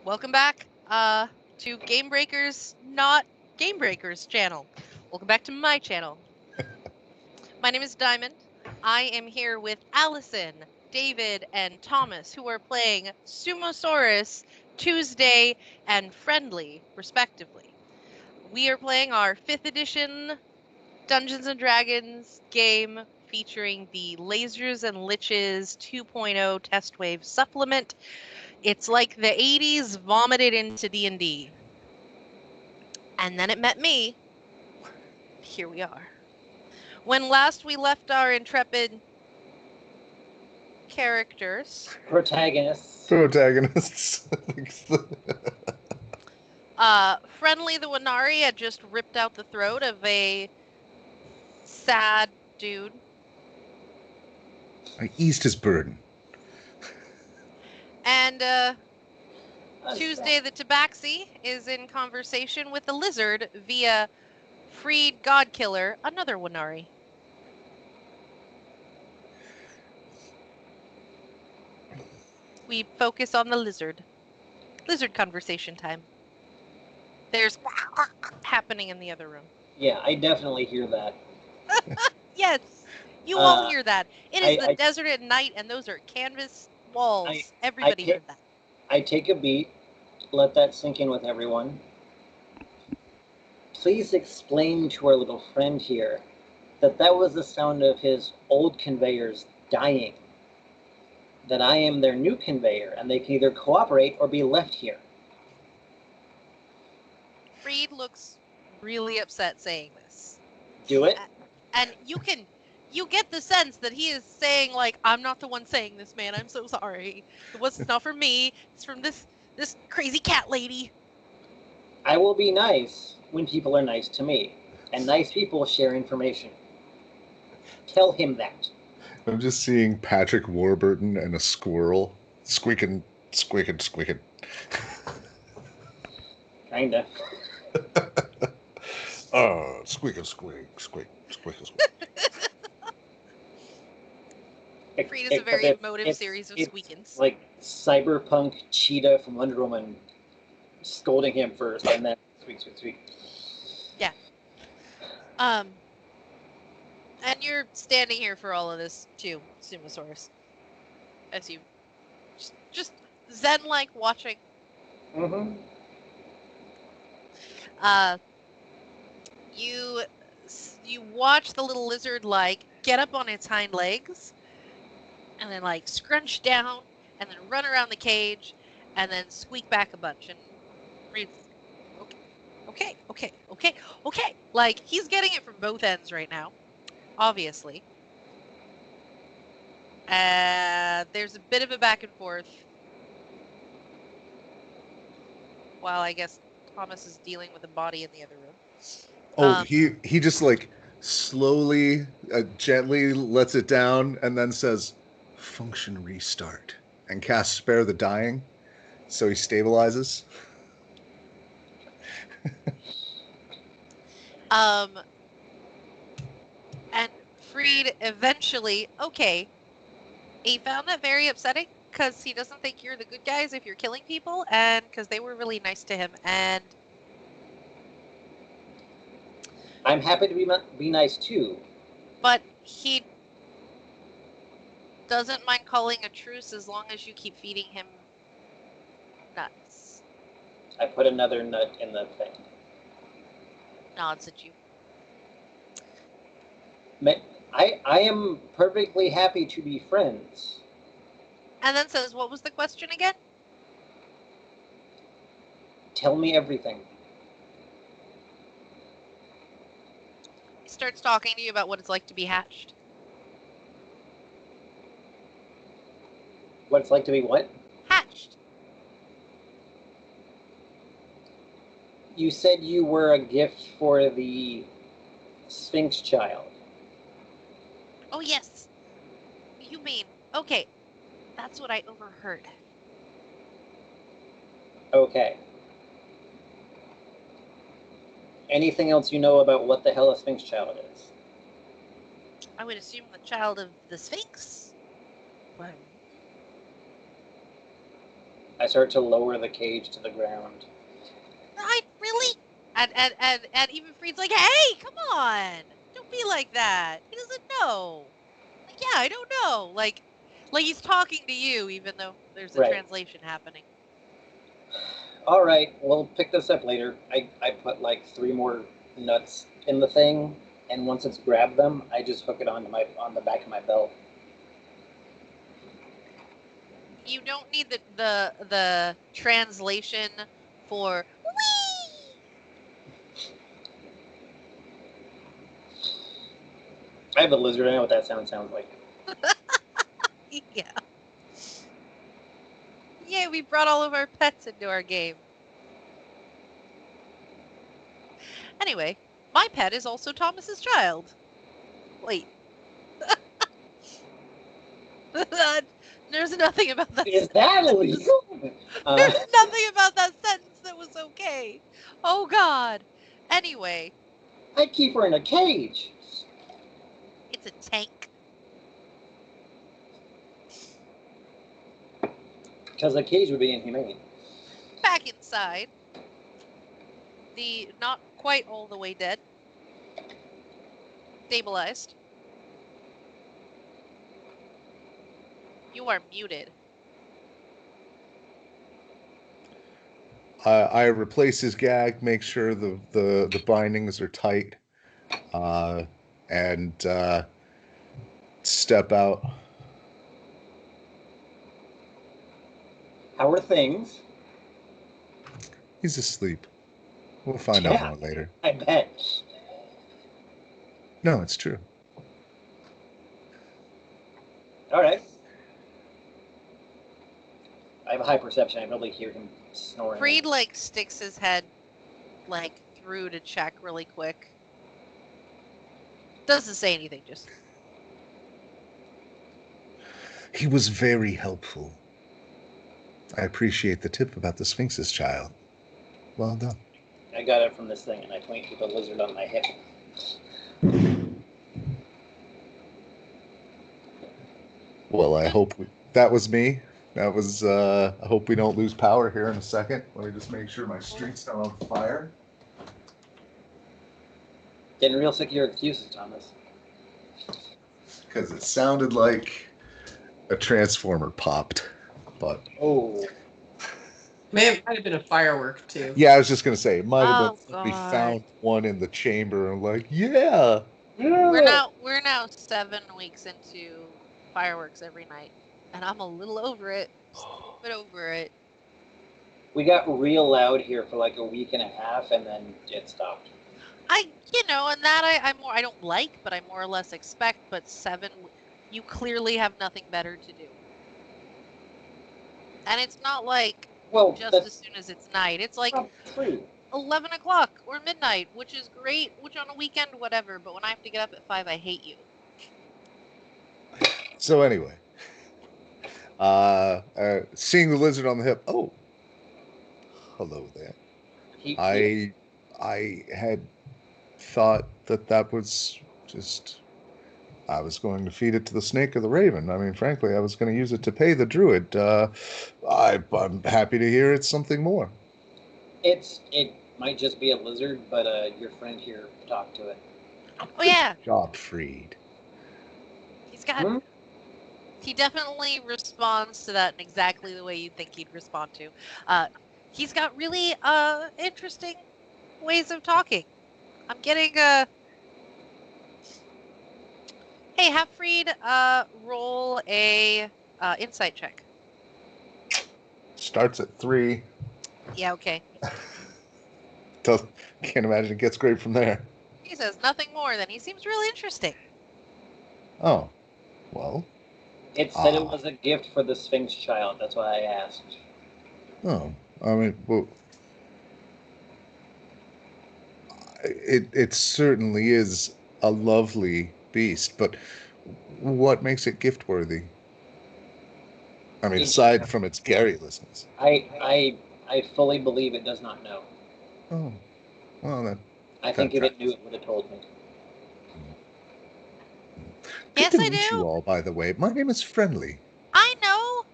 Welcome back to Game Breakers, not Game Breakers channel. Welcome back to my channel. My name is Diamond. I am here with Allison, David, and Thomas, who are playing Sumosaurus, Tuesday, and Friendly, respectively. We are playing our 5th edition Dungeons & Dragons game featuring the Lasers and Liches 2.0 Test Wave Supplement. It's like the 80s vomited into D&D. And then it met me. Here we are. When last we left our intrepid characters... Protagonists. Friendly the Wanari had just ripped out the throat of a sad dude. I eased his burden. And Tuesday the Tabaxi is in conversation with the lizard via freed Godkiller, another Wanari. We focus on the lizard. Lizard conversation time. There's happening in the other room. Yeah, I definitely hear that. Yes, you all hear that. It is the desert at night, and those are canvas walls. Everybody heard that. I take a beat, let that sink in with everyone. Please explain to our little friend here that that was the sound of his old conveyors dying. That I am their new conveyor, and they can either cooperate or be left here. Freed looks really upset saying this. Do it. And you get the sense that he is saying, like, I'm not the one saying this, man. I'm so sorry. It's not from me. It's from this crazy cat lady. I will be nice when people are nice to me. And nice people share information. Tell him that. I'm just seeing Patrick Warburton and a squirrel squeaking. Kinda. Squeak. Freed is a very emotive series of squeakins. Like cyberpunk cheetah from Wonder Woman scolding him first, and then squeak. Yeah. And you're standing here for all of this too, Sumosaurus. As you just zen-like watching. Mm-hmm. You watch the little lizard get up on its hind legs, and then scrunch down, and then run around the cage, and then squeak back a bunch. And Reed's okay. He's getting it from both ends right now, obviously. There's a bit of a back and forth, while I guess Thomas is dealing with a body in the other room. Oh, he just slowly, gently lets it down and then says, "Function restart," and casts Spare the Dying, so he stabilizes. And Freed eventually, he found that very upsetting because he doesn't think you're the good guys if you're killing people, and because they were really nice to him, and I'm happy to be nice too. But he doesn't mind calling a truce as long as you keep feeding him nuts. I put another nut in the thing. Nods at you. I am perfectly happy to be friends. And then says, what was the question again? Tell me everything. He starts talking to you about what it's like to be hatched. What it's like to be what? Hatched. You said you were a gift for the Sphinx child. Oh, yes. You mean, okay. That's what I overheard. Okay. Anything else you know about what the hell a Sphinx child is? I would assume the child of the Sphinx. What? I start to lower the cage to the ground. I really? And even Freed's like, hey, come on, don't be like that. He doesn't know. Like, yeah, I don't know. Like he's talking to you, even though there's a Right. translation happening. All right, we'll pick this up later. I put like 3 more nuts in the thing, and once it's grabbed them, I just hook it on the back of my belt. You don't need the translation for I have a lizard. I know what that sounds like. wee. Yeah. Yeah, we brought all of our pets into our game. Anyway, my pet is also Thomas's child. Wait. There's nothing about that. Is that illegal? There's nothing about that sentence that was okay. Oh God. Anyway, I keep her in a cage. it's a tank. Because a cage would be inhumane. Back inside. The not quite all the way dead. Stabilized. You are muted. I replace his gag, make sure the bindings are tight, and step out. How are things? He's asleep. We'll find out Yeah. more later. I bet. No, it's true. All right. I have a high perception. I probably hear him snoring. Freed sticks his head through to check really quick. Doesn't say anything, just He was very helpful. I appreciate the tip about the Sphinx's child. Well done. I got it from this thing, and I point to the lizard on my hip. Well, I hope that was me. That was. I hope we don't lose power here in a second. Let me just make sure my street's not on fire. Getting real sick of your excuses, Thomas. Because it sounded like a transformer popped. But Oh. Might have been a firework too. yeah, I was just gonna say it might have been. Oh, We God. found one in the chamber and yeah. we're now 7 weeks into fireworks every night, and I'm a little over it. Just a little bit over it. We got real loud here for like a week and a half, and then it stopped. And that I don't like, but I more or less expect. But 7, you clearly have nothing better to do, and it's not like Well, just that's as soon as it's night. It's like not true. 11 o'clock or midnight, which is great, which on a weekend, whatever, but when I have to get up at 5, I hate you. So anyway, seeing the lizard on the hip. Oh, hello there. I had thought that was just. I was going to feed it to the snake or the raven. I mean, frankly, I was going to use it to pay the druid. I'm happy to hear it's something more. It might just be a lizard, but your friend here talked to it. Oh yeah, Job freed. he's got. He definitely responds to that in exactly the way you think he'd respond to. He's got really interesting ways of talking. I'm getting Hey, have Freed roll a insight check. Starts at 3. Yeah, okay. Can't imagine it gets great from there. He says nothing more than he seems really interesting. Oh, well. It said it was a gift for the Sphinx child. That's why I asked. Oh, I mean, well, it certainly is a lovely beast, but what makes it gift worthy? I mean, aside from its garrulousness. I fully believe it does not know. Oh, well then. I think if it knew, it would have told me. Yes, Good to I meet do. you all, by the way. My name is Friendly. I know.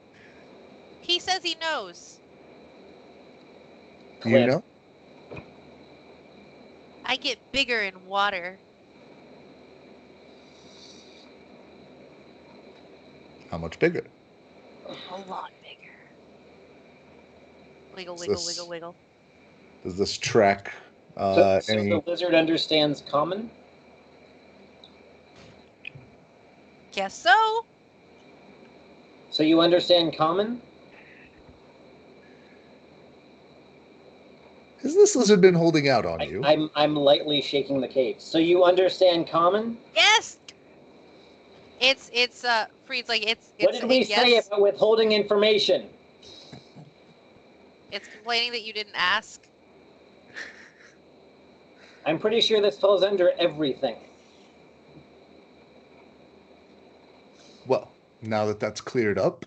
He says he knows. Do you know? I get bigger in water. How much bigger? A lot bigger. Wiggle, Is wiggle, this- wiggle, wiggle. Does this track So any? the lizard understands common? Guess so. So you understand common? Has this lizard been holding out on you? I'm lightly shaking the cave. So you understand common? Yes. It's Freed's like it's What did we say yes. about withholding information? It's complaining that you didn't ask. I'm pretty sure this falls under everything. Well, now that that's cleared up,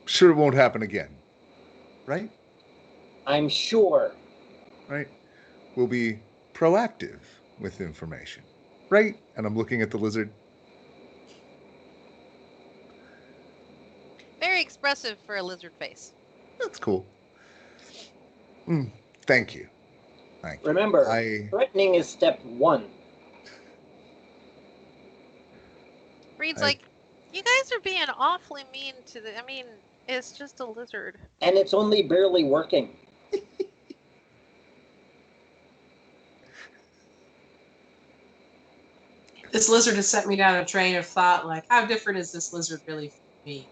sure it won't happen again, right? I'm sure. Right? We'll be proactive with information, right? And I'm looking at the lizard. Very expressive for a lizard face. That's cool. Thank you. Thank you. Remember, threatening is step 1. Freed's like, you guys are being awfully mean to the. I mean, it's just a lizard. And it's only barely working. This lizard has set me down a train of thought, like, how different is this lizard really from me?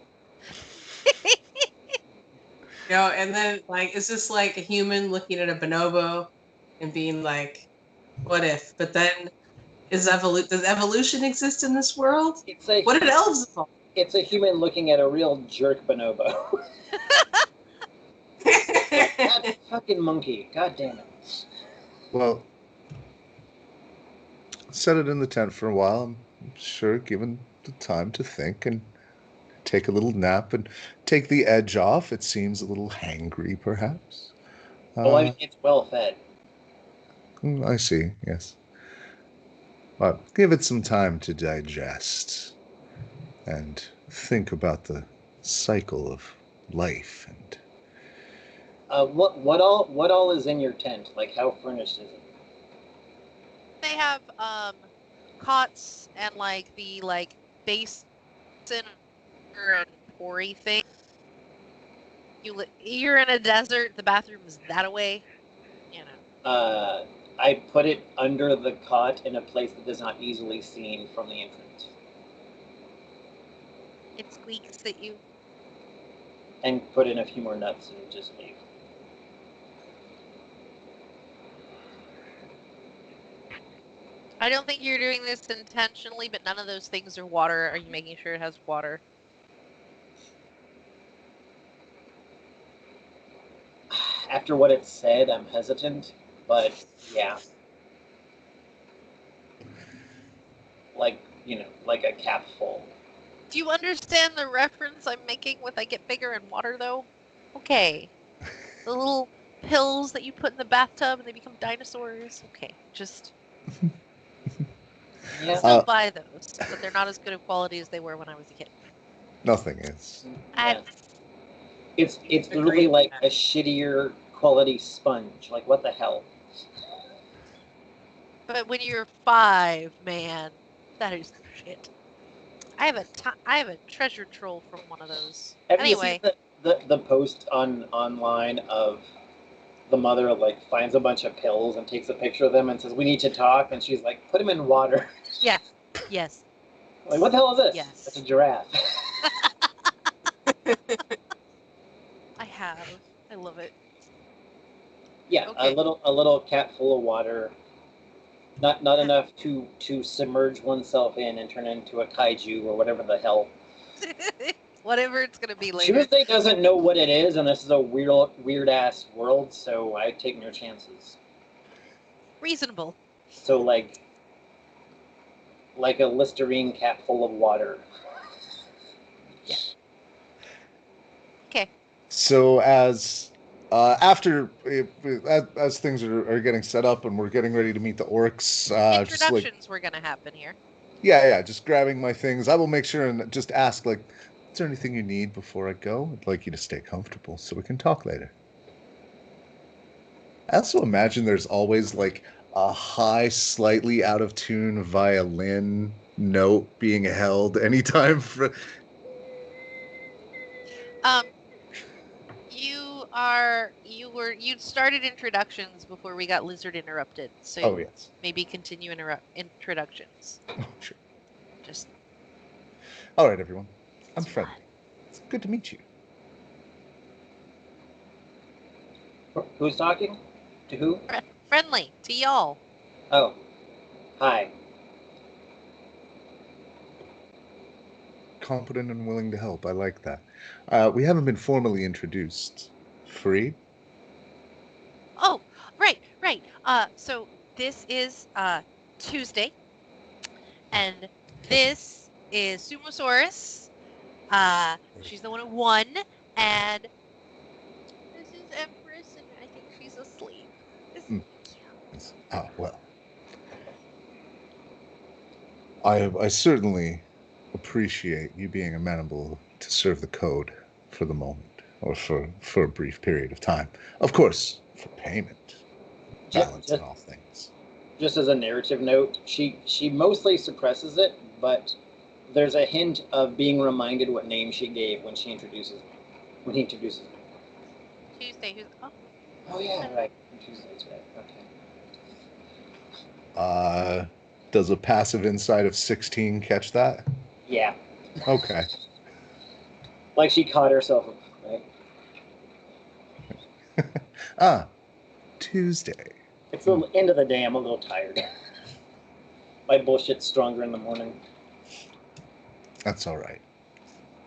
And then, like, is this like a human looking at a bonobo and being like, what if? But then, does evolution exist in this world? What did elves evolve? It's a human looking at a real jerk bonobo. That fucking monkey. God damn it. Well, set it in the tent for a while. I'm sure given the time to think and take a little nap and take the edge off. It seems a little hangry, perhaps. I mean, it's well fed. I see, yes. Well, give it some time to digest and think about the cycle of life. And what all is in your tent? Like, how furnished is it? They have cots and like the basin and poury thing. You're in a desert. The bathroom is that away. You know. I put it under the cot in a place that is not easily seen from the entrance. It squeaks at you. And put in a few more nuts and just leave. I don't think you're doing this intentionally, but none of those things are water. Are you making sure it has water? After what it said, I'm hesitant, but yeah. Like a cap full. Do you understand the reference I'm making with I get bigger in water, though? Okay. The little pills that you put in the bathtub and they become dinosaurs? Okay, just... Yeah. Still buy those, but they're not as good of quality as they were when I was a kid. Nothing is. Yeah. It's literally like a shittier quality sponge. Like, what the hell? But when you're 5, man, that is shit. I have a treasure troll from one of those. Anyway, you seen the post online of the mother finds a bunch of pills and takes a picture of them and says, "We need to talk," and she's like, "Put them in water." Yeah. Yes. Like, what the hell is this? Yes. It's a giraffe. I love it. Yeah, okay. a little cat full of water. Not enough to submerge oneself in and turn into a kaiju or whatever the hell. Whatever it's gonna be later. Tuesday doesn't know what it is, and this is a weird ass world, so I take no chances. Reasonable. So like a Listerine cap full of water. Yeah. Okay. So as things are getting set up and we're getting ready to meet the orcs, introductions were gonna happen here. Yeah, just grabbing my things. I will make sure and just ask, Is there anything you need before I go? I'd like you to stay comfortable so we can talk later. I also imagine there's always like a high, slightly out of tune violin note being held anytime for. You'd started introductions before we got lizard interrupted, so Oh, yes. maybe continue introductions. Oh, sure. Just All right, everyone. I'm it's Friendly. fun. It's good to meet you. Who's talking? To who? Friendly to y'all. Oh, hi. Competent and willing to help. I like that. We haven't been formally introduced. Free? Oh, right. So this is Tuesday, and this is Sumosaurus. She's the one who won, and this is Empress, and I think she's asleep. Isn't he cute? Ah, well. I certainly appreciate you being amenable to serve the code for the moment, or for a brief period of time. Of course, for payment, balance, and all things. Just as a narrative note, she mostly suppresses it, but there's a hint of being reminded what name she gave when he introduces me. Tuesday. Who's Oh yeah, right. Tuesday's right. Okay. Does a passive insight of 16 catch that? Yeah. Okay. Like she caught herself, right? Tuesday. It's the end of the day. I'm a little tired. My bullshit's stronger in the morning. That's all right.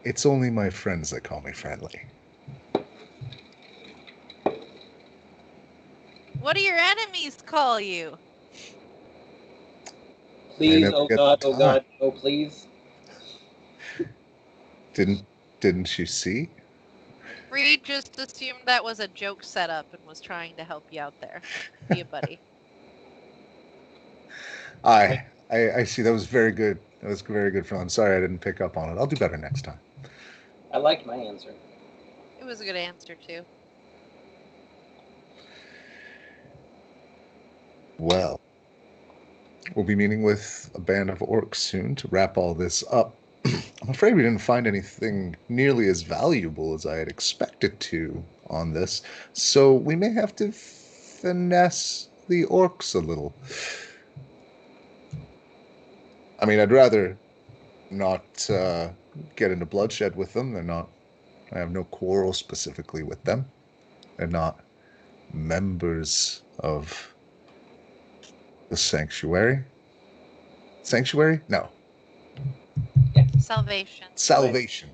It's only my friends that call me Friendly. What do your enemies call you? Please, oh God, oh please. Didn't you see? Reed just assumed that was a joke setup and was trying to help you out there. Be a buddy. I see. That was very good. That was very good, Phil. I'm sorry I didn't pick up on it. I'll do better next time. I liked my answer. It was a good answer, too. Well, we'll be meeting with a band of orcs soon to wrap all this up. I'm afraid we didn't find anything nearly as valuable as I had expected to on this, so we may have to finesse the orcs a little. I mean, I'd rather not get into bloodshed with them. I have no quarrel specifically with them. They're not members of the sanctuary. Sanctuary? No. Yeah. Salvation. Salvation.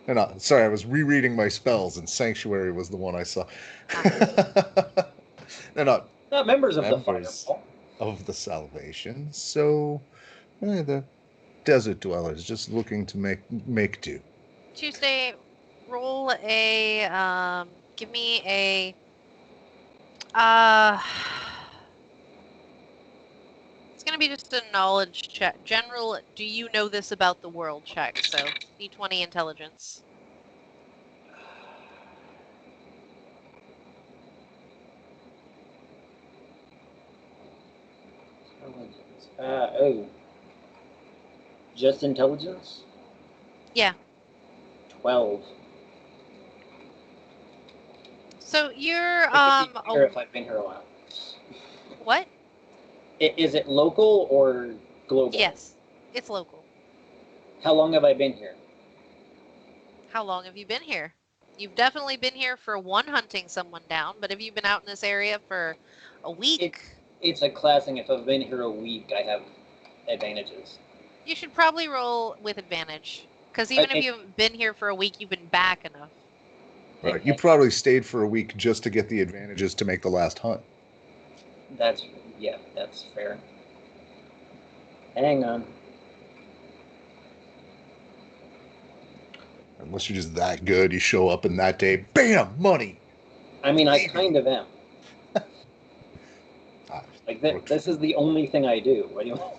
They're not. Sorry, I was rereading my spells, and sanctuary was the one I saw. They're not members of the Fireball of the Salvation. So, the desert dwellers just looking to make do. Tuesday, roll a give me a it's gonna be just a knowledge check. General, do you know this about the world check? So D20 intelligence. Just intelligence? Yeah. 12. So you're if I've been here a while. What? Is it local or global? Yes, it's local. How long have I been here? How long have you been here? You've definitely been here for one hunting someone down, but have you been out in this area for a week? It's a classing. If I've been here a week, I have advantages. You should probably roll with advantage, because even if you've been here for a week, you've been back enough. Right. You probably stayed for a week just to get the advantages to make the last hunt. That's fair. Hang on. Unless you're just that good, you show up in that day, bam, money. I mean, I kind of am. This is the only thing I do. What do you want?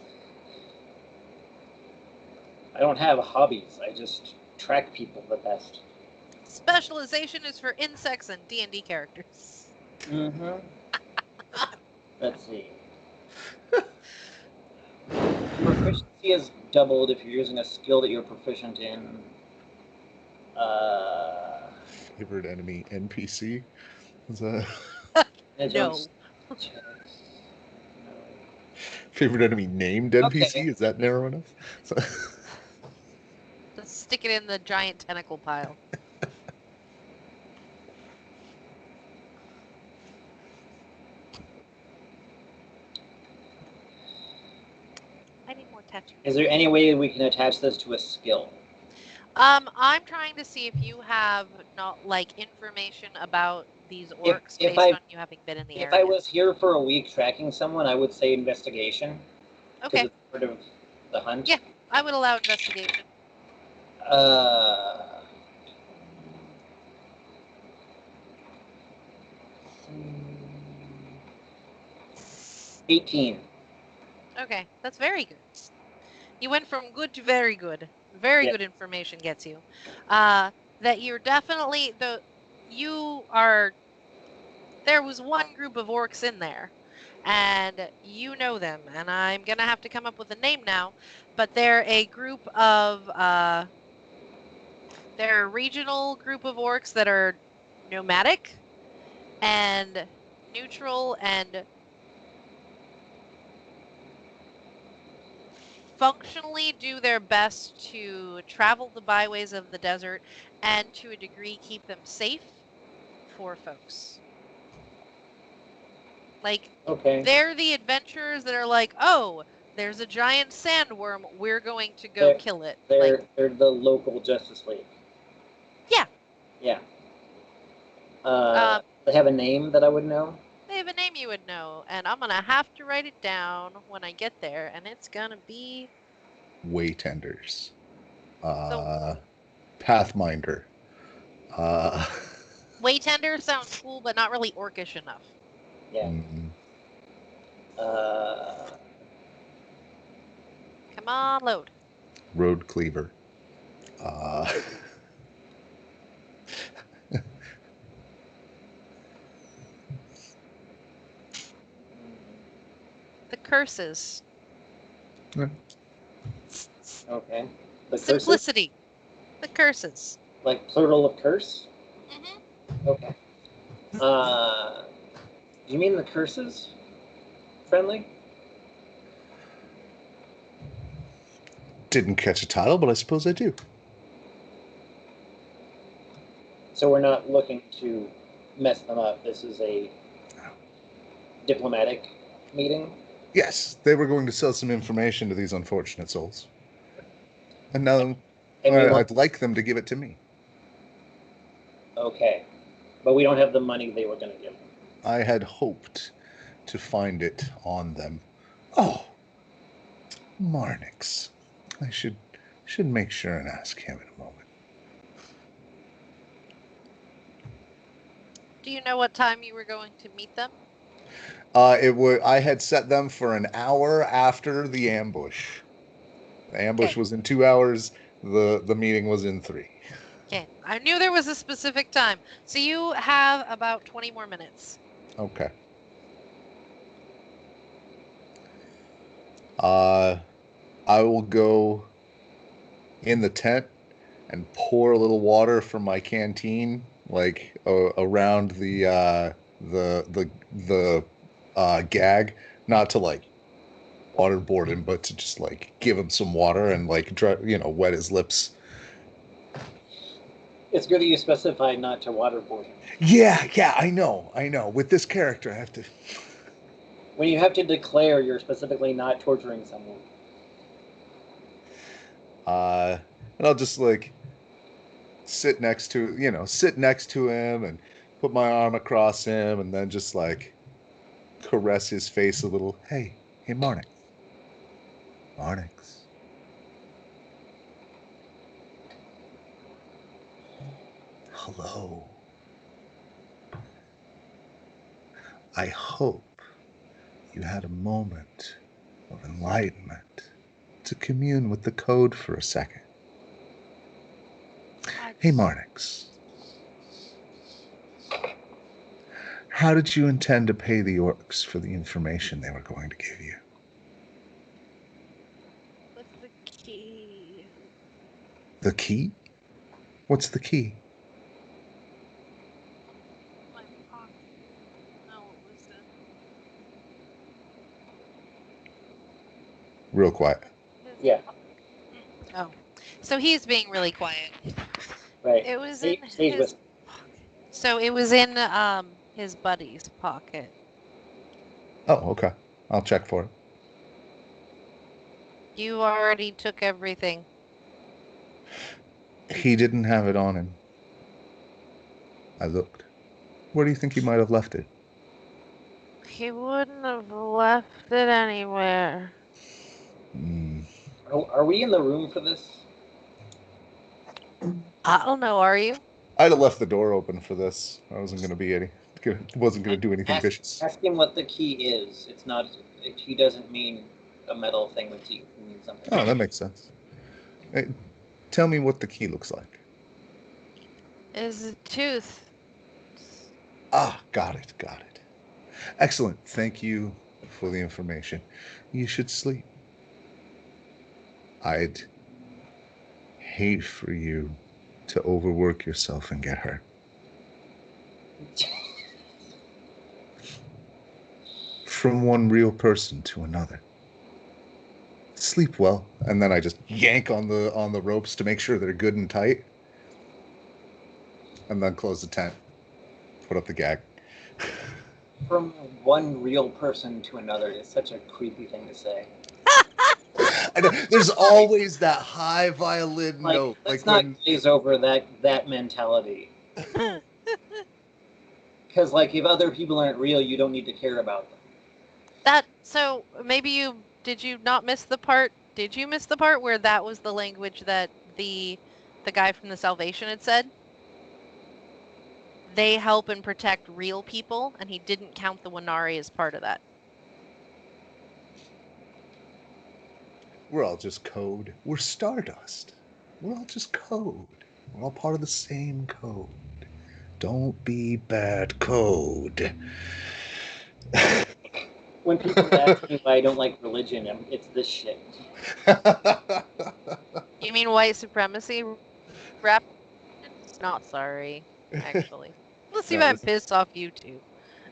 I don't have hobbies. I just track people the best. Specialization is for insects and D&D characters. Mm-hmm. Let's see. Proficiency is doubled if you're using a skill that you're proficient in. Favorite enemy NPC? Is that No. favorite enemy named NPC? Okay. Is that narrow enough? So... Just stick it in the giant tentacle pile. I need more tattoos. Is there any way we can attach this to a skill? I'm trying to see if you have not like information about these orcs based on you having been in the area. If I was here for a week tracking someone, I would say investigation. Okay. It's part of the hunt. Yeah, I would allow investigation. 18. Okay, that's very good. You went from good to very good. Very good information gets you. That you're definitely there was one group of orcs in there, and you know them, and I'm gonna have to come up with a name now, but they're a group of they're a regional group of orcs that are nomadic and neutral and functionally do their best to travel the byways of the desert and to a degree keep them safe for folks. Like, okay. They're the adventurers that are like, oh, there's a giant sandworm, we're going to go kill it. They're the local Justice League. Yeah. Yeah. They have a name that I would know? They have a name you would know, and I'm going to have to write it down when I get there, and it's going to be... Waytenders. Pathminder. Waytender sounds cool, but not really orcish enough. Yeah. Mm-hmm. Come on, load. Road Cleaver. The curses. Okay. Simplicity. Curses? The curses. Like plural of curse? Mm-hmm. Okay. Do you mean the curses? Friendly? Didn't catch a title, but I suppose I do. So we're not looking to mess them up. This is a diplomatic meeting? Yes, they were going to sell some information to these unfortunate souls. And now I'd like them to give it to me. Okay. But we don't have the money they were going to give them. I had hoped to find it on them. Oh, Marnix. I should make sure and ask him in a moment. Do you know what time you were going to meet them? I had set them for an hour after the ambush. The ambush was in 2 hours. The meeting was in 3. Okay, I knew there was a specific time. So you have about 20 more minutes. Okay. I will go in the tent and pour a little water from my canteen, like around the gag, not to like waterboard him, but to just like give him some water and like wet his lips. It's good that you specified not to waterboard him. Yeah, I know. With this character, I have to. When you have to declare you're specifically not torturing someone. And I'll just like sit next to him and put my arm across him and then just like caress his face a little. Hey, Marnix. Hello. I hope you had a moment of enlightenment to commune with the code for a second. Hey, Marnix. How did you intend to pay the orcs for the information they were going to give you? What's the key? The key? What's the key? My pocket. No, it was Real quiet. Yeah. Oh. So he's being really quiet. Right. It was Stage in his with pocket. So it was in his buddy's pocket. Oh, okay. I'll check for it. You already took everything. He didn't have it on him. I looked. Where do you think he might have left it? He wouldn't have left it anywhere. Are we in the room for this? I don't know, are you? I'd have left the door open for this. I wasn't going to be wasn't going to do anything vicious. Ask him what the key is. It's not. He doesn't mean a metal thing with teeth. He means something. Oh, that makes sense. Hey, tell me what the key looks like. Is a tooth. Ah, got it. Excellent. Thank you for the information. You should sleep. I'd hate for you to overwork yourself and get hurt. From one real person to another. Sleep well. And then I just yank on the ropes to make sure they're good and tight. And then close the tent. Put up the gag. From one real person to another is such a creepy thing to say. I know, there's always that high violin note. Let's not glaze over that mentality. Because, if other people aren't real, you don't need to care about them. So maybe did you not miss the part? Did you miss the part where that was the language that the guy from the Salvation had said? They help and protect real people, and he didn't count the Wanari as part of that. We're all just code. We're Stardust. We're all just code. We're all part of the same code. Don't be bad code. When people ask me why I don't like religion, it's this shit. You mean white supremacy rap? It's not sorry, actually. Let's see if I'm pissed off you two.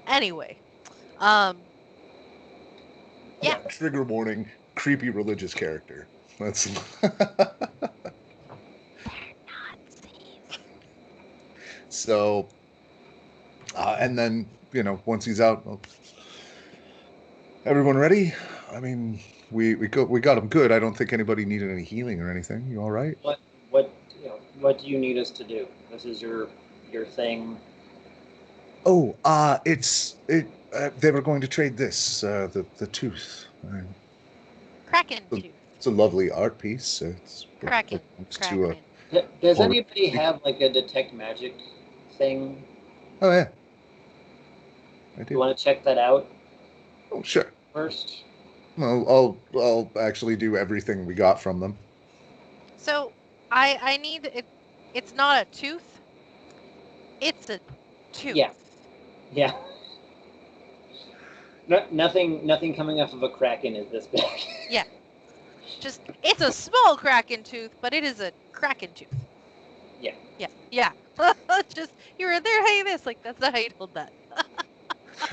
Anyway. Yeah. Trigger warning, creepy religious character. That's so and then, once he's out, everyone ready? I mean, we got him good. I don't think anybody needed any healing or anything. You all right? What do you need us to do? This is your thing. Oh, they were going to trade this, the tooth. Kraken tooth. It's a lovely art piece. It's Kraken. Does anybody have a detect magic thing? Oh yeah, I do. You want to check that out? Oh sure. First. Well, I'll actually do everything we got from them. So I need it. It's not a tooth. It's a tooth. Yeah. Nothing coming off of a kraken is this big. Yeah. It's a small kraken tooth, but it is a kraken tooth. Yeah. Yeah. Just, you were there, hey, this. That's not how you told that.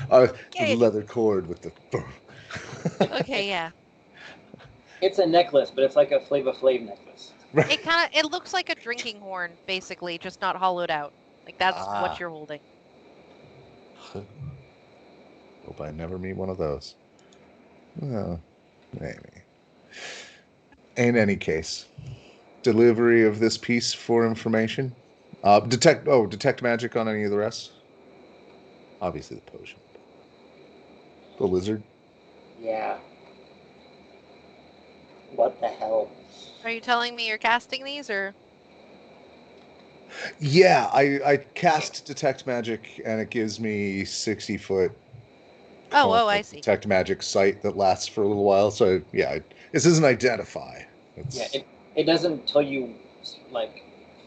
The leather cord with the... Okay, yeah. It's a necklace, but it's like a Flava Flav necklace. Right. It looks like a drinking horn, basically, just not hollowed out. That's what you're holding. Hope I never meet one of those. Well, maybe. In any case, delivery of this piece for information. Detect magic on any of the rest. Obviously the potion. The lizard. Yeah. What the hell? Are you telling me you're casting these, or? Yeah, I cast detect magic, and it gives me 60-foot. Oh, I see. Detect magic sight that lasts for a little while. So yeah, this isn't identify. It doesn't tell you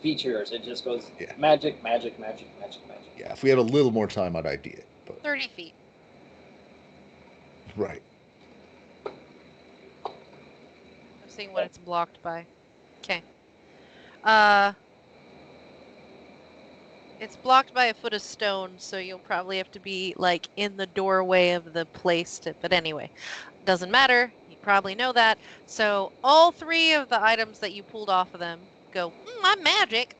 features. It just goes Yeah. magic, magic, magic, magic, magic. Yeah, if we had a little more time, I'd ID it. But 30 feet. right. I'm seeing what it's blocked by. Okay. It's blocked by a foot of stone, so you'll probably have to be like in the doorway of the place to, but anyway, doesn't matter. You probably know that. So all three of the items that you pulled off of them go, I'm magic.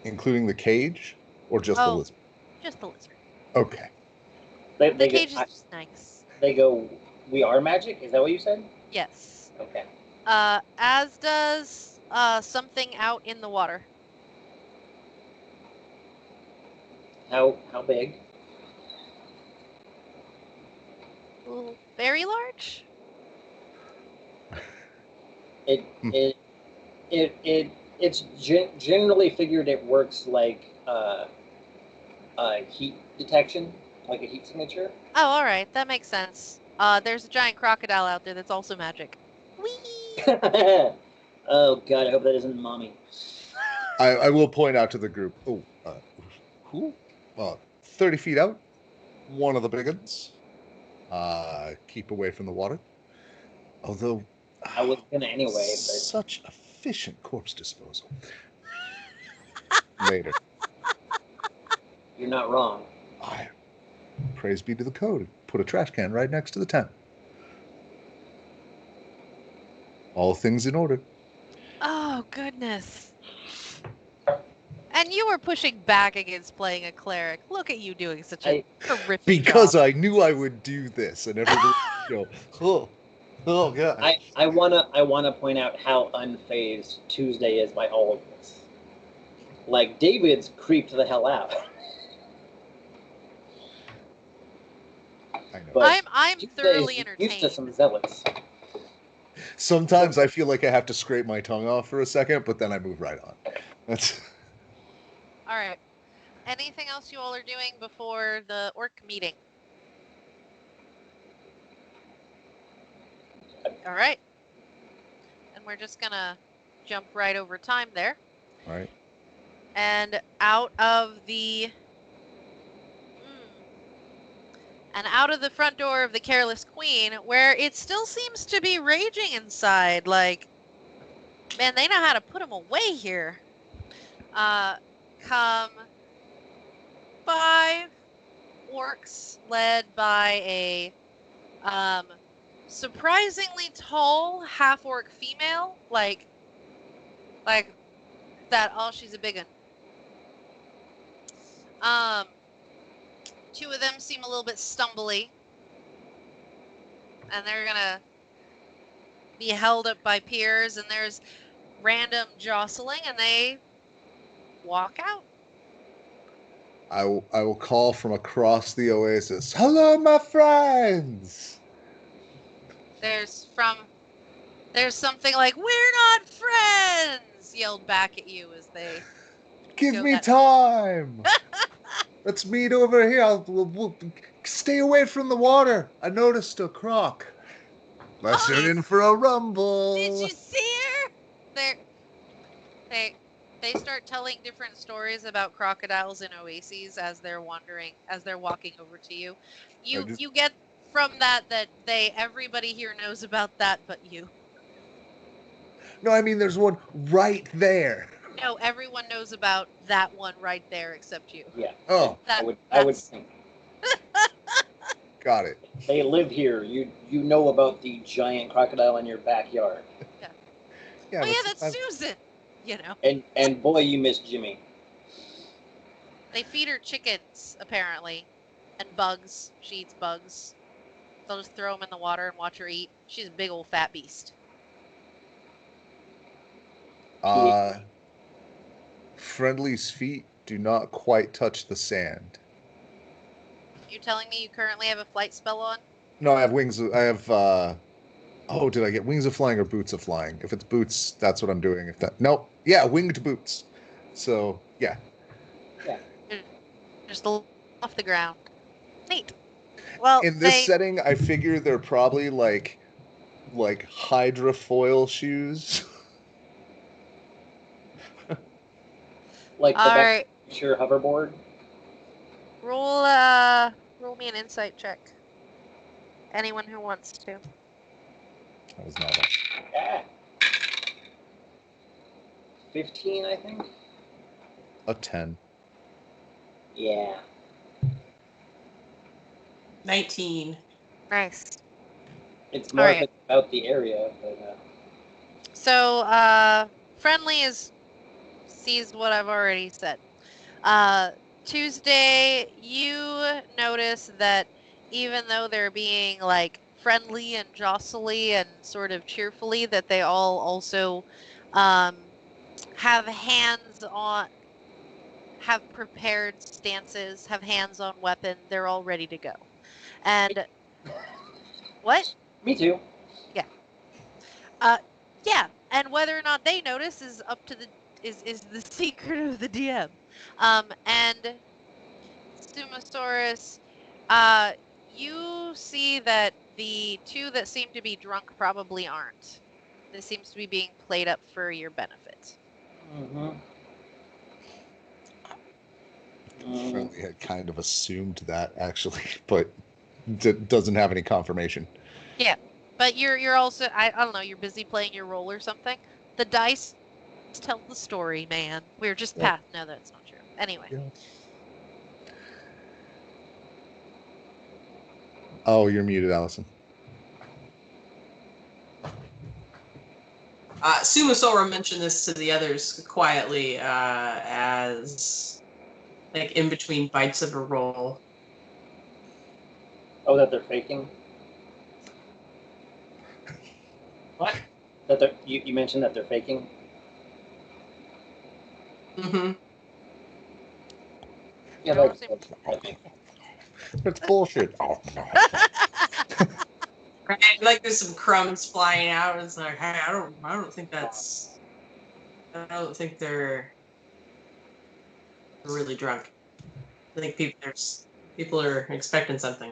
Including the cage or just the Oh, lizard? just the lizard. Okay. The The cage is just nice. They go, we are magic? Is that what you said? Yes. Okay. As does something out in the water. How big? Very large? It's generally figured it works like heat detection, like a heat signature. Oh, all right, that makes sense. There's a giant crocodile out there that's also magic. Whee! Oh god, I hope that isn't mommy. I will point out to the group. Oh, who? 30 feet out. One of the big ones. Keep away from the water. Although I was gonna anyway. But... Such efficient corpse disposal. Later. You're not wrong. Praise be to the code. Put a trash can right next to the tent. All things in order. Oh, goodness. And you were pushing back against playing a cleric. Look at you doing such a horrific because job. I knew I would do this, and everybody would go, oh god. I wanna point out how unfazed Tuesday is by all of this. Like David's creeped the hell out. I know. But I'm thoroughly entertained. Used to some zealots. Sometimes I feel like I have to scrape my tongue off for a second, but then I move right on. That's all right. Anything else you all are doing before the orc meeting? All right. And we're just gonna jump right over time there. all right. And out of the front door of the Careless Queen, where it still seems to be raging inside. Like, man, they know how to put them away here. Come 5 orcs led by a surprisingly tall half-orc female. Like that. Oh, she's a big one. 2 of them seem a little bit stumbly, and they're gonna be held up by peers, and there's random jostling, and they walk out. I will call from across the oasis. Hello, my friends. There's something like, "We're not friends," yelled back at you as they give me time. Let's meet over here. We'll stay away from the water. I noticed a croc. Let's turn in for a rumble. Did you see her? They start telling different stories about crocodiles in oases as they're walking over to you. You get from that everybody here knows about that but you. No, I mean there's one right there. No, everyone knows about that one right there except you. Yeah. Oh. I would think. Got it. They live here. You know about the giant crocodile in your backyard. Yeah. Oh yeah, that's Susan. You know. And boy, you miss Jimmy. They feed her chickens apparently, and bugs. She eats bugs. They'll just throw them in the water and watch her eat. She's a big old fat beast. Friendly's feet do not quite touch the sand. You're telling me you currently have a flight spell on? No, I have wings. I have. Oh, did I get wings of flying or boots of flying? If it's boots, that's what I'm doing. Nope. Yeah, winged boots. So yeah. Yeah. Just off the ground. Neat. Well, in this setting, I figure they're probably like hydrofoil shoes. Like the All back right. picture hoverboard. Roll me an insight check. Anyone who wants to. That was not it. Ah. 15, I think. A 10. Yeah. 19. Nice. It's more Alright. about the area, but So, Friendly sees what I've already said. Tuesday, you notice that even though they're being like friendly and jostly and sort of cheerfully, that they all also have prepared stances, have hands on weapon. They're all ready to go. And what? me too. Yeah, and whether or not they notice is up to is the secret of the DM. And Sumosaurus, you see that the two that seem to be drunk probably aren't. This seems to be being played up for your benefit. Mm-hmm. Friendly had kind of assumed that actually, but doesn't have any confirmation. Yeah, but you're also I don't know, you're busy playing your role or something. The dice tell the story, man. We're just Yep. past. No, that's not true. Anyway. Yeah. Oh, you're muted, Allison. Sumasora mentioned this to the others quietly as like in between bites of a roll. Oh, that they're faking? What? That you mentioned that they're faking? Mm-hmm. Yeah, No, like That's bullshit. Oh, no. Right? Like there's some crumbs flying out. It's like, hey, I don't think they're really drunk. I think people are expecting something.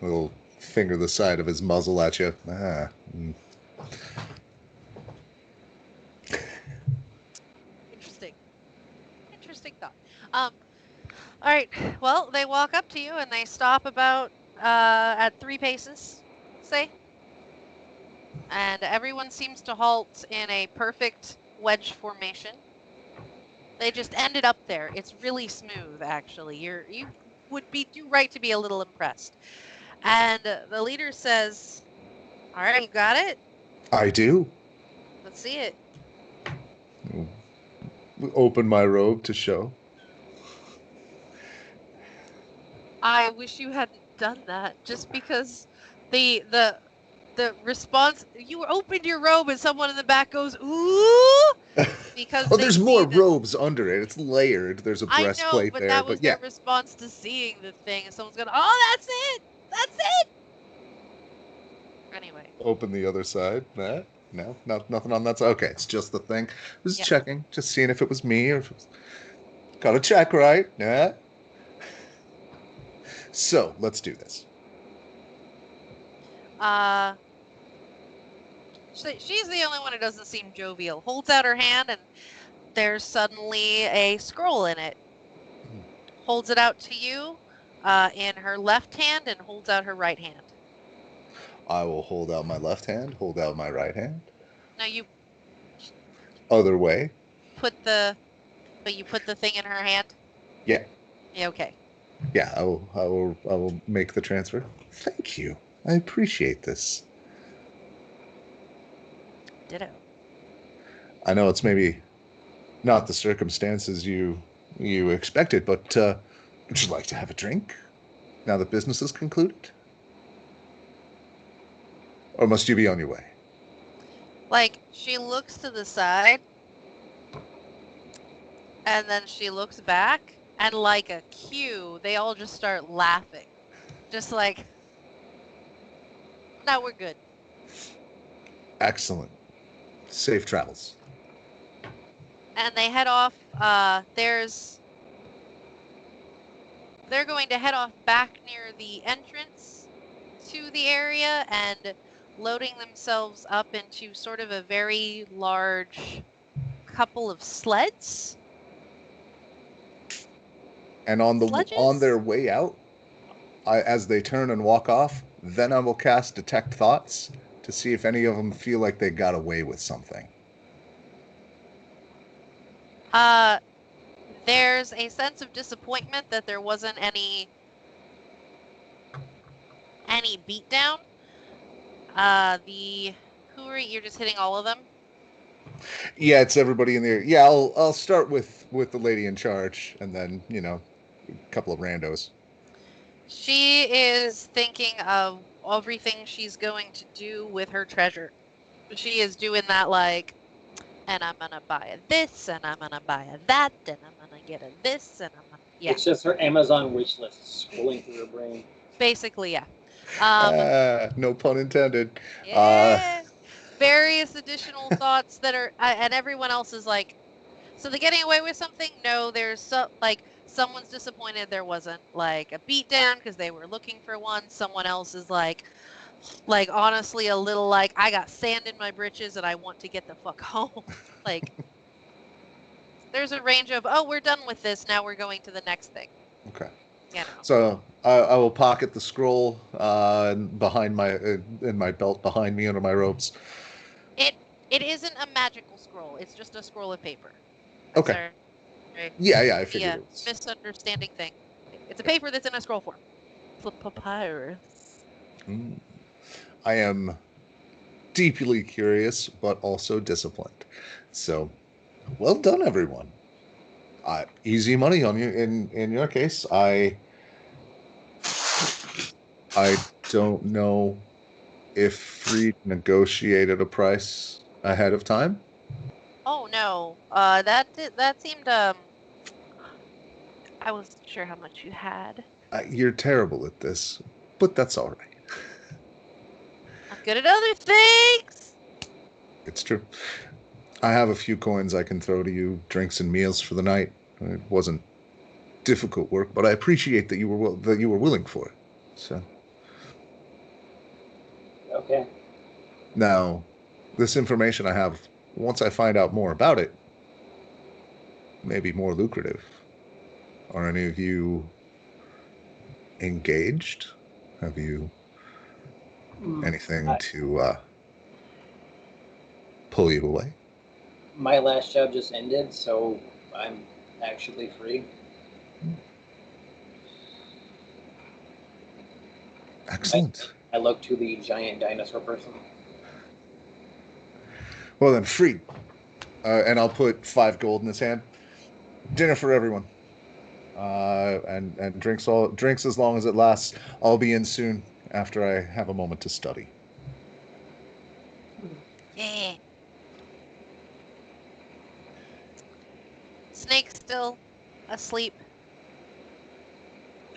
He'll finger the side of his muzzle at you. Ah. Interesting thought. All right. Well, they walk up to you and they stop about at 3 paces, say. And everyone seems to halt in a perfect wedge formation. They just ended up there. It's really smooth, actually. You would do right to be a little impressed. And the leader says, "All right, you got it? I do. Let's see it." Open my robe to show. I wish you hadn't done that, just because the response, you opened your robe and someone in the back goes, "Ooh," because Oh, they there's see more that. robes under it. It's layered. There's a I know, breastplate but there, that was but yeah. their response to seeing the thing, and someone's going, "Oh, that's it! That's it!" Anyway. Open the other side. That? No, nothing on that side. Okay, it's just the thing. Just Yeah. checking, just seeing if it was me or if it was... Gotta check, right? Yeah. So let's do this. She's the only one who doesn't seem jovial. Holds out her hand, and there's suddenly a scroll in it. Holds it out to you in her left hand and holds out her right hand. I will hold out my left hand, hold out my right hand. No, you Other way. put the thing in her hand? Yeah. Yeah, okay. Yeah, I will make the transfer. Thank you. I appreciate this. Ditto. I know it's maybe not the circumstances you expected, but would you like to have a drink now that business is concluded? Or must you be on your way? Like, she looks to the side, and then she looks back, and like a cue, they all just start laughing. Just like, no, we're good. Excellent. Safe travels. And they head off. They're going to head off back near the entrance to the area, and loading themselves up into sort of a very large couple of sleds. And on Sledges? their way out, as they turn and walk off, then I will cast Detect Thoughts to see if any of them feel like they got away with something. There's a sense of disappointment that there wasn't any beatdown. You're just hitting all of them? Yeah, it's everybody in there. Yeah, I'll start with the lady in charge, and then a couple of randos. She is thinking of everything she's going to do with her treasure. She is doing that like, and I'm gonna buy a this, and I'm gonna buy a that, and I'm gonna get a this, and I'm gonna It's just her Amazon wish list scrolling through her brain. Basically, yeah. No pun intended. Yeah. Various additional thoughts that are, and everyone else is like, so they're getting away with something? No, there's someone's disappointed there wasn't like a beatdown because they were looking for one. Someone else is like honestly a little like, I got sand in my britches and I want to get the fuck home. Like, there's a range of, oh, we're done with this, now we're going to the next thing. Okay. You know. So I will pocket the scroll behind in my belt behind me under my robes. It isn't a magical scroll. It's just a scroll of paper. Okay. Sorry. Yeah, I figured it was. Misunderstanding thing. It's a paper that's in a scroll form. It's a papyrus. I am deeply curious, but also disciplined. So, well done, everyone. Easy money on you. In your case, I don't know if Freed negotiated a price ahead of time. Oh no, that seemed I wasn't sure how much you had. You're terrible at this, but that's all right. I'm good at other things. It's true. I have a few coins I can throw to you, drinks and meals for the night. It wasn't difficult work, but I appreciate that you were willing for it. So. Okay. Now, this information I have, once I find out more about it, may be more lucrative. Are any of you engaged? Have you anything to pull you away? My last job just ended, so I'm actually free. Excellent. I look to the giant dinosaur person. Well then, free. And I'll put 5 gold in his hand. Dinner for everyone. And drinks as long as it lasts. I'll be in soon after I have a moment to study. Yeah. Snake's still asleep.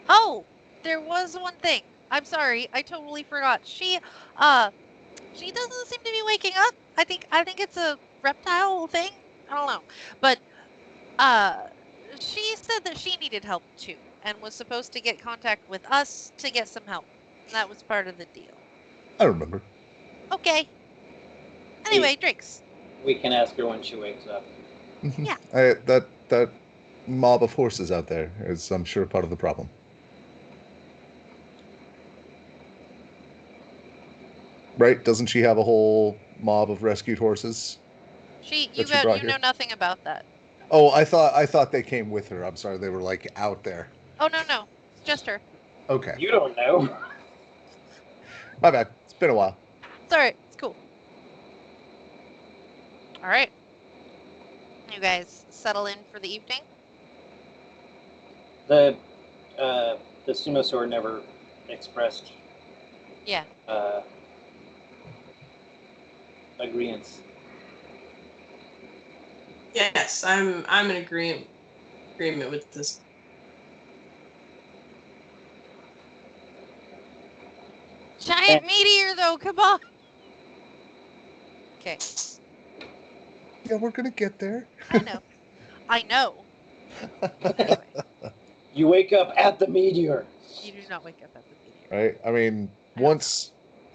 Oh, there was one thing. I'm sorry, I totally forgot. She doesn't seem to be waking up. I think it's a reptile thing. I don't know. But she said that she needed help too and was supposed to get contact with us to get some help. That was part of the deal. I remember. Okay. Anyway, drinks. We can ask her when she wakes up. Yeah. That mob of horses out there is, I'm sure, part of the problem. Right? Doesn't she have a whole mob of rescued horses? You know nothing about that. Oh, I thought they came with her. I'm sorry, they were like out there. Oh no, it's just her. Okay. You don't know. My bad. It's been a while. It's alright. It's cool. Alright. You guys settle in for the evening? The Sunosaur never expressed agreements. Yes, I'm in agreement with this. Giant meteor, though. Come on. Okay. Yeah, we're gonna get there. I know. Anyway. You wake up at the meteor. You do not wake up at the meteor. Right? I mean, once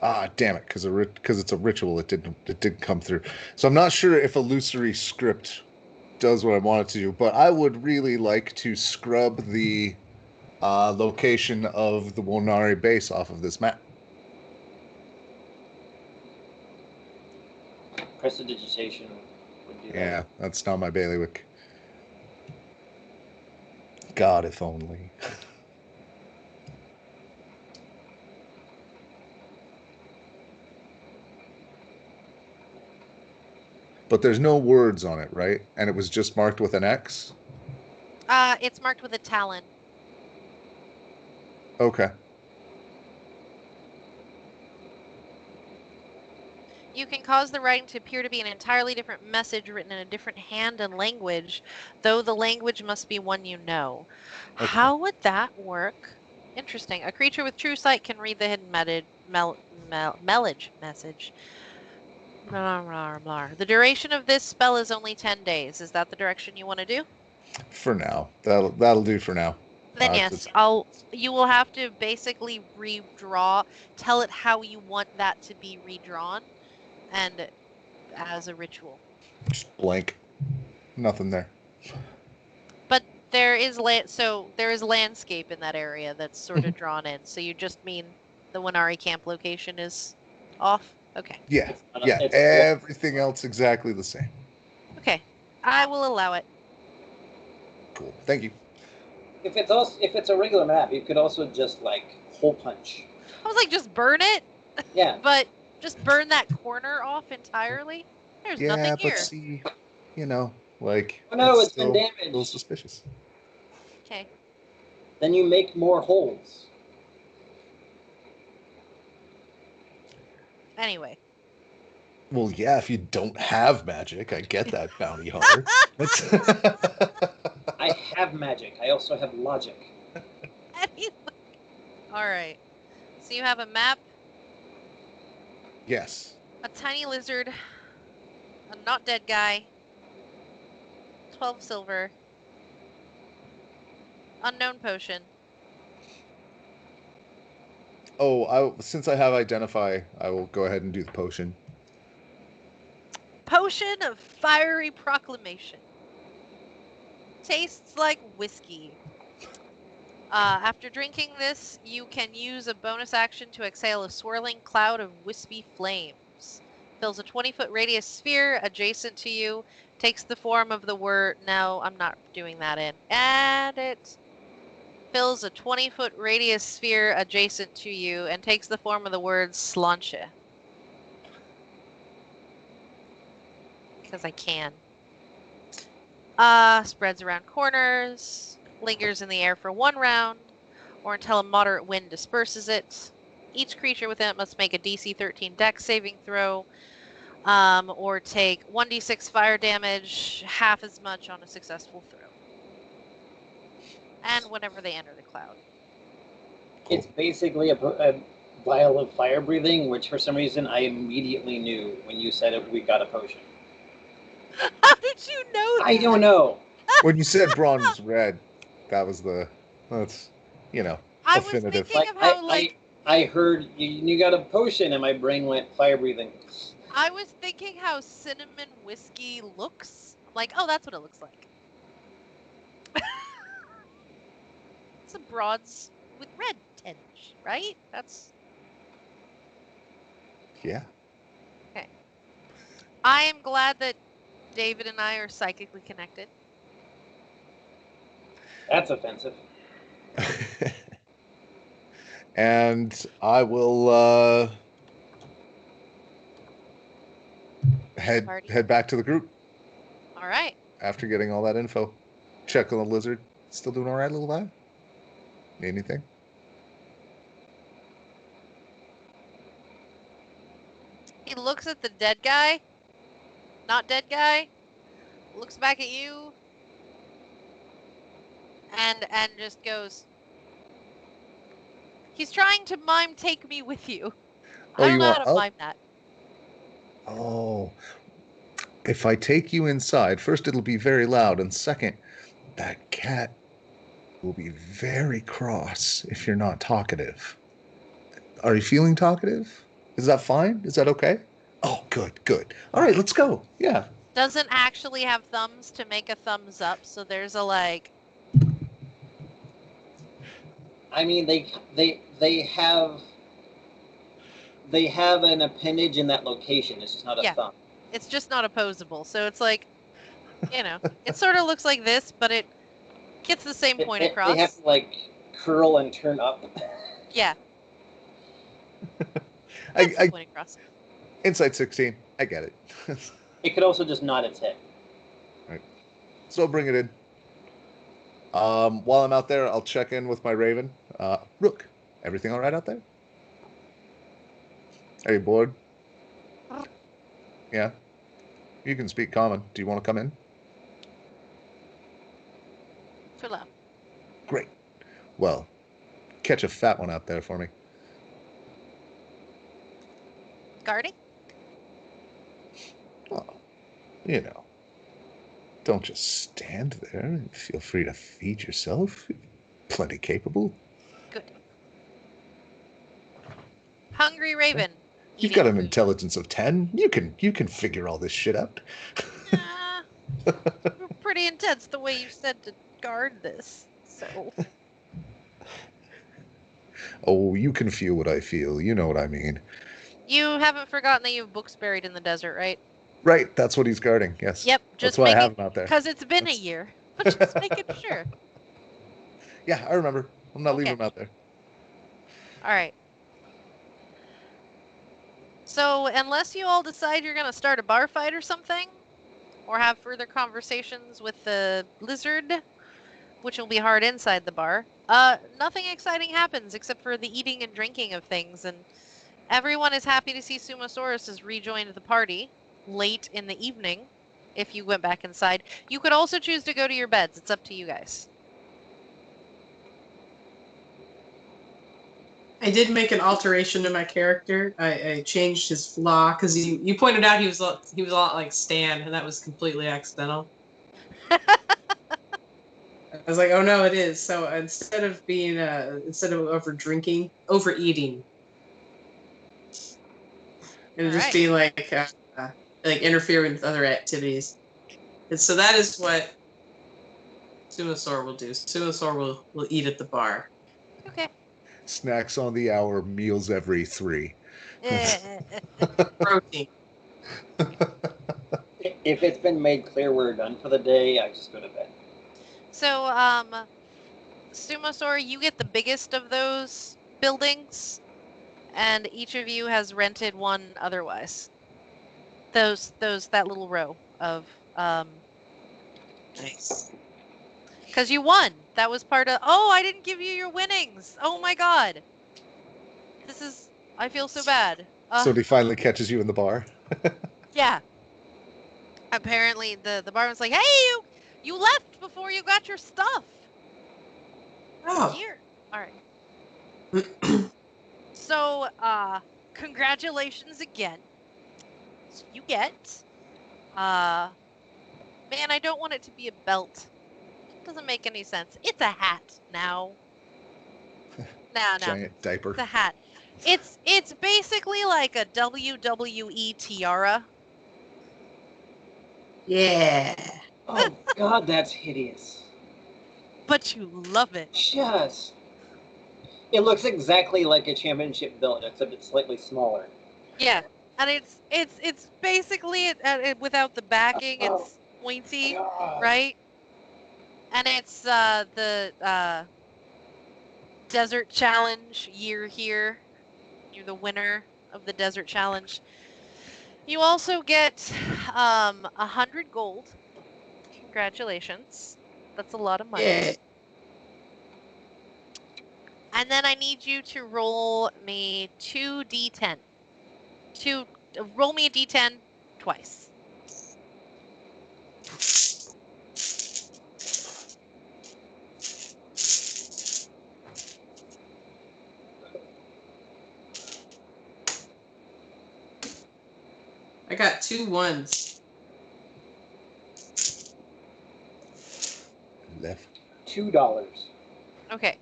Ah, damn it! Because it's a ritual, it didn't come through. So I'm not sure if illusory script does what I want it to do, but I would really like to scrub the location of the Wonari base off of this map. Prestidigitation would do that. Yeah, that's not my bailiwick. God, if only. But there's no words on it, right? And it was just marked with an X? It's marked with a talon. Okay. You can cause the writing to appear to be an entirely different message written in a different hand and language, though the language must be one you know. Okay. How would that work? Interesting. A creature with true sight can read the hidden message message. Blah, blah, blah. The duration of this spell is only 10 days. Is that the direction you want to do? For now. That'll do for now. Then yes, you will have to basically redraw, tell it how you want that to be redrawn, and as a ritual. Just blank. Nothing there. But there is there is landscape in that area that's sort of drawn in. So you just mean the Winari camp location is off? Okay. Yeah. Yeah. Everything else exactly the same. Okay. I will allow it. Cool. Thank you. If it's a regular map, you could also just like hole punch. I was like, just burn it? Yeah. But just burn that corner off entirely? There's nothing here. Yeah, but see, like... Oh, no, it's still, been damaged. Still suspicious. Okay. Then you make more holes. Anyway. Well, yeah, if you don't have magic, I get that, bounty hunter. I have magic. I also have logic. All right. So you have a map. Yes. A tiny lizard. A not dead guy. 12 silver. Unknown potion. Oh, since I have identify, I will go ahead and do the potion. Potion of fiery proclamation. Tastes like whiskey. After drinking this, you can use a bonus action to exhale a swirling cloud of wispy flames. Fills a 20-foot radius sphere adjacent to you. Takes the form of the word... No, I'm not doing that in. Add it. Fills a 20-foot radius sphere adjacent to you and takes the form of the word slanche. Because I can. Spreads around corners. Lingers in the air for 1 round, or until a moderate wind disperses it. Each creature within it must make a DC 13 Dex saving throw, or take 1d6 fire damage, half as much on a successful throw. And whenever they enter the cloud. It's basically a vial of fire breathing, which for some reason I immediately knew when you said it, we got a potion. How did you know that? I don't know. When you said bronze red, that's I was definitive. thinking of how, I heard you got a potion, and my brain went fire breathing. I was thinking how cinnamon whiskey looks. I'm like, oh, that's what it looks like. It's a bronze with red tinge, right? That's... Yeah. Okay. I am glad that David and I are psychically connected. That's offensive. And I will head back to the group. All right. After getting all that info. Check on the lizard. Still doing all right, little guy? Need anything? He looks at the dead guy. Not dead guy. Looks back at you. And just goes... He's trying to mime take me with you. I don't know how to mime that. Oh. If I take you inside, first it'll be very loud, and second, that cat will be very cross if you're not talkative. Are you feeling talkative? Is that fine? Is that okay? Oh, good, good. All right, let's go. Yeah. Doesn't actually have thumbs to make a thumbs up, so there's a like. I mean, they have an appendage in that location. It's just not a Yeah. thumb. It's just not opposable, so it's like, it sort of looks like this, but it gets the same point across. They have to like curl and turn up. Yeah. Gets the point across. Insight 16. I get it. It could also just nod its head. Right. So bring it in. While I'm out there, I'll check in with my raven. Rook, everything all right out there? Are you bored? Yeah. You can speak common. Do you want to come in? Too low. Great. Well, catch a fat one out there for me. Guarding? Oh, you know. Don't just stand there. Feel free to feed yourself. Plenty capable. Good. Hungry raven. You've got an intelligence of 10. You can figure all this shit out. Pretty intense the way you said to guard this. So. Oh, you can feel what I feel. You know what I mean. You haven't forgotten that you have books buried in the desert, right? Right, that's what he's guarding. Yes. Yep. That's why I have him out there. Because it's been a year. But just making sure. Yeah, I remember. I'm not leaving him out there. All right. So, unless you all decide you're going to start a bar fight or something, or have further conversations with the lizard, which will be hard inside the bar, nothing exciting happens except for the eating and drinking of things, and everyone is happy to see Sumosaurus has rejoined the party late in the evening. If you went back inside, you could also choose to go to your beds. It's up to you guys. I did make an alteration to my character. I changed his flaw because you pointed out he was a lot like Stan, and that was completely accidental. I was like, oh no, it is. So instead of overeating, and just being like interfering with other activities. And so that is what Sumosaur will do. Sumosaur will eat at the bar. Okay. Snacks on the hour, meals every 3. Protein. If it's been made clear we're done for the day, I just go to bed. So, Sumosaur, you get the biggest of those buildings, and each of you has rented one otherwise. That little row of, Nice. Because you won. That was part of. Oh, I didn't give you your winnings. Oh my god. I feel so bad. So he finally catches you in the bar. Yeah. Apparently, the barman's like, "Hey, you left before you got your stuff." Oh. Here. All right. So, congratulations again. So you get, man, I don't want it to be a belt. Doesn't make any sense. It's a hat now. No. Giant diaper. It's a hat. It's basically like a WWE tiara. Yeah. Oh god, that's hideous. But you love it. Just. It looks exactly like a championship belt, except it's slightly smaller. Yeah, and it's basically without the backing. It's pointy, right? And it's the Desert Challenge year here. You're the winner of the Desert Challenge. You also get 100 gold. Congratulations. That's a lot of money. Yeah. And then I need you to roll me 2d10. Roll me a d10 twice. I got 2 1s. Left. $2. Okay.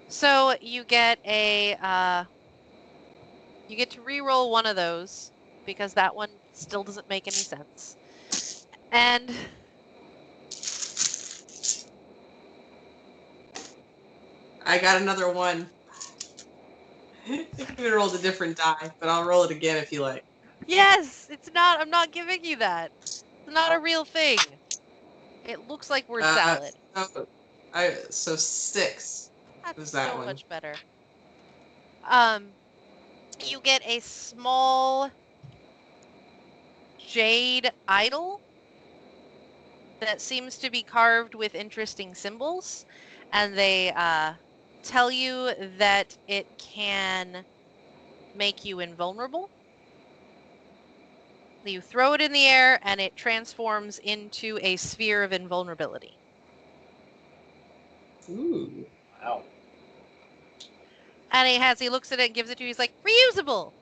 So you get a You get to re-roll one of those because that one still doesn't make any sense. And I got another one. I even rolled a different die, but I'll roll it again if you like. yes, it's not. I'm not giving you that. It's not a real thing. It looks like word salad. So 6 That's was that so one. much better. You get a small jade idol that seems to be carved with interesting symbols, and they tell you that it can make you invulnerable. You throw it in the air, and it transforms into a sphere of invulnerability. Ooh. Wow. And he looks at it and gives it to you. He's like, reusable.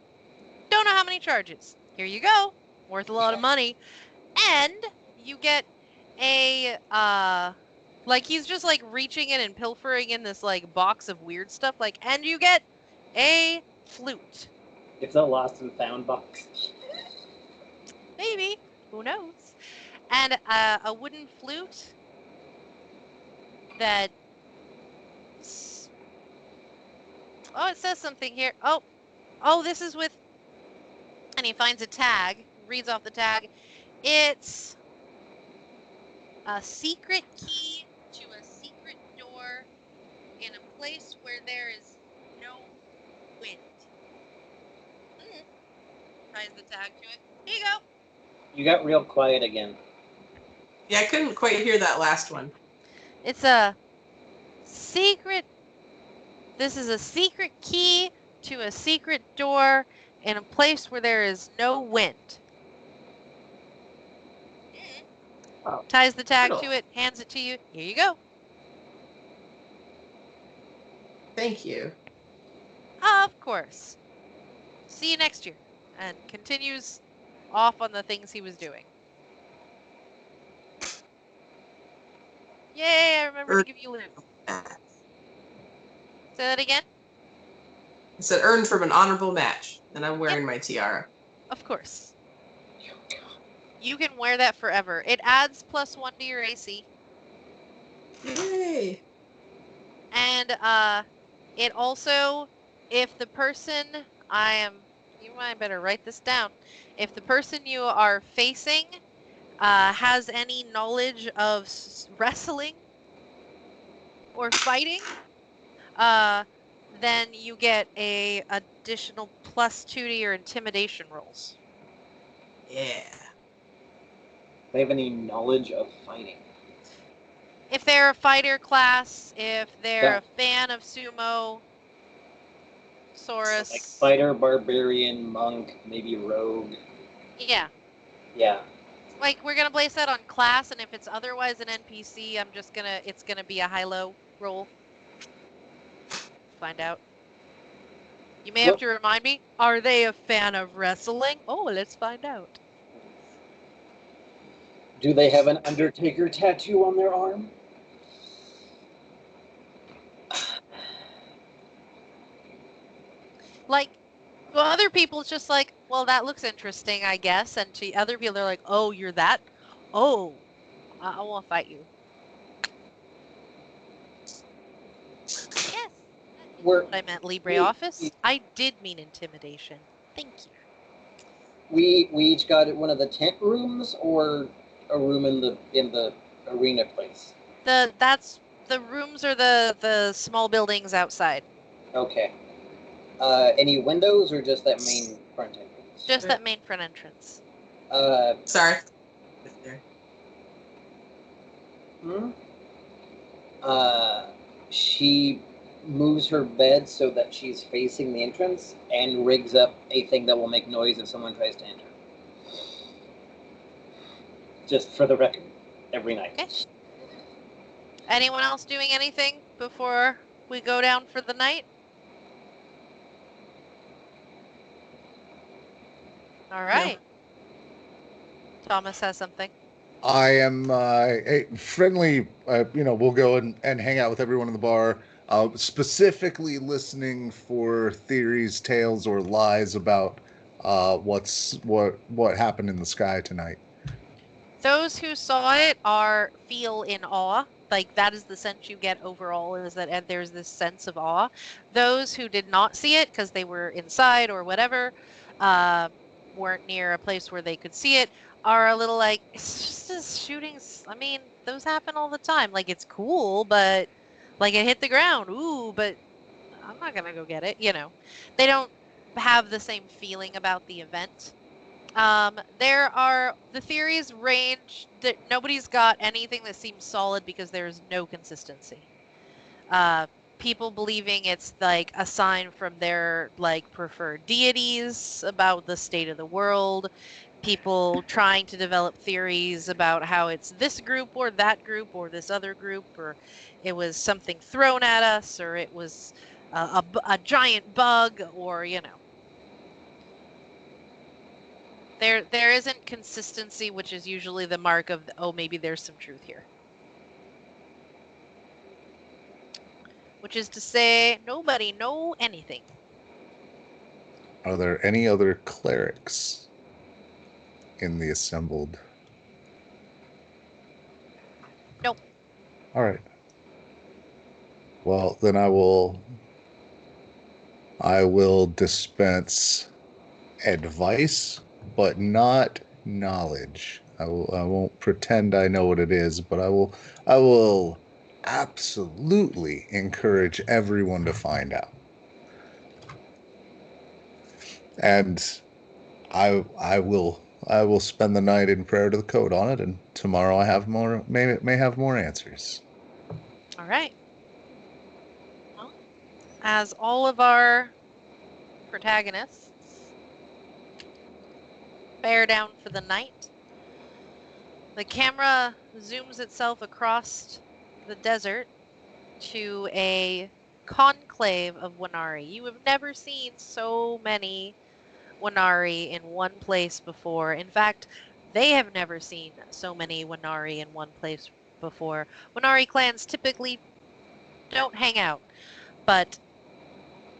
Don't know how many charges. Here you go. Worth a lot of money. And you get a like he's just like reaching in and pilfering in this like box of weird stuff, like, and you get a flute. It's a lost and found box. Maybe. Who knows? And a wooden flute that it says something here. Oh, this is with, and he finds a tag, reads off the tag. It's a secret key to a secret door in a place where there is no wind. Ties the tag to it. Here you go. You got real quiet again. Yeah, I couldn't quite hear that last one. It's a secret. This is a secret key to a secret door in a place where there is no wind. Wow. Ties the tag Cool. to it, hands it to you. Here you go. Thank you. Of course. See you next year. And continues off on the things he was doing. Yay, I remember to give you loot. Say that again? It said earned from an honorable match, and I'm wearing my tiara. Of course. You can wear that forever. It adds +1 to your AC. Yay! And it also, if the person you might better write this down. If the person you are facing has any knowledge of wrestling or fighting, then you get a additional +2 to your intimidation rolls. Yeah. They have any knowledge of fighting? If they're a fighter class, if they're a fan of sumo, Saurus. Like fighter, barbarian, monk, maybe rogue. Yeah. Yeah. Like, we're gonna place that on class, and if it's otherwise an NPC, it's gonna be a high-low roll. Find out. You may have to remind me, are they a fan of wrestling? Oh, let's find out. Do they have an Undertaker tattoo on their arm? Like, to other people, it's just like, well, that looks interesting, I guess. And to other people, they're like, oh, you're that? Oh, I want to fight you. Yes. What I meant, LibreOffice. I did mean intimidation. Thank you. We each got one of the tent rooms or a room in the arena place. The rooms are the small buildings outside. Okay. Any windows or just that main front entrance? Just that main front entrance. Sorry. She moves her bed so that she's facing the entrance and rigs up a thing that will make noise if someone tries to enter. Just for the record, every night. Okay. Anyone else doing anything before we go down for the night? All right. No. Thomas has something. I am friendly. We'll go and hang out with everyone in the bar. Specifically listening for theories, tales, or lies about what happened in the sky tonight. Those who saw it feel in awe. Like that is the sense you get overall, is that and there's this sense of awe. Those who did not see it because they were inside or whatever, weren't near a place where they could see it, are a little like, it's just a shooting. I mean, those happen all the time. Like it's cool, but like it hit the ground. Ooh, but I'm not gonna go get it. They don't have the same feeling about the event. The theories range that nobody's got anything that seems solid because there's no consistency. People believing it's like a sign from their like preferred deities about the state of the world. People trying to develop theories about how it's this group or that group or this other group, or it was something thrown at us, or it was a giant bug, or there isn't consistency, which is usually the mark of, maybe there's some truth here. Which is to say, nobody know anything. Are there any other clerics in the assembled? Nope. All right. Well, then I will dispense advice, but not knowledge. I won't pretend I know what it is, but I will absolutely encourage everyone to find out. And I will spend the night in prayer to the code on it, and tomorrow I have may have more answers. All right. Well, as all of our protagonists bear down for the night, the camera zooms itself across the desert to a conclave of Wanari. You have never seen so many Wanari in one place before. In fact, they have never seen so many Wanari in one place before. Wanari clans typically don't hang out, but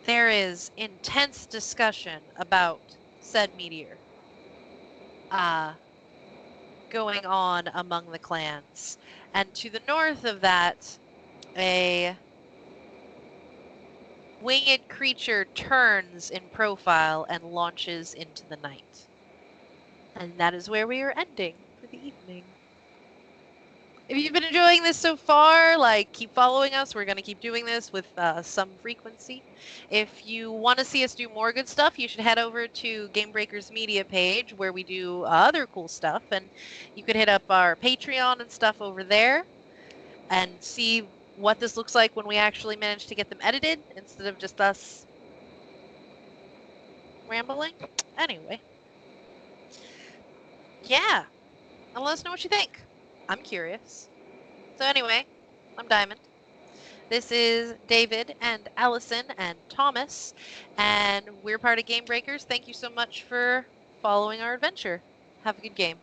there is intense discussion about said meteor going on among the clans. And to the north of that, a winged creature turns in profile and launches into the night. And that is where we are ending for the evening. If you've been enjoying this so far, keep following us. We're going to keep doing this with some frequency. If you want to see us do more good stuff, you should head over to Game Breakers Media page, where we do other cool stuff. And you can hit up our Patreon and stuff over there and see what this looks like when we actually manage to get them edited instead of just us rambling. Anyway. Yeah. And let us know what you think. I'm curious. So anyway, I'm Diamond. This is David and Allison and Thomas, and we're part of Game Breakers. Thank you so much for following our adventure. Have a good game.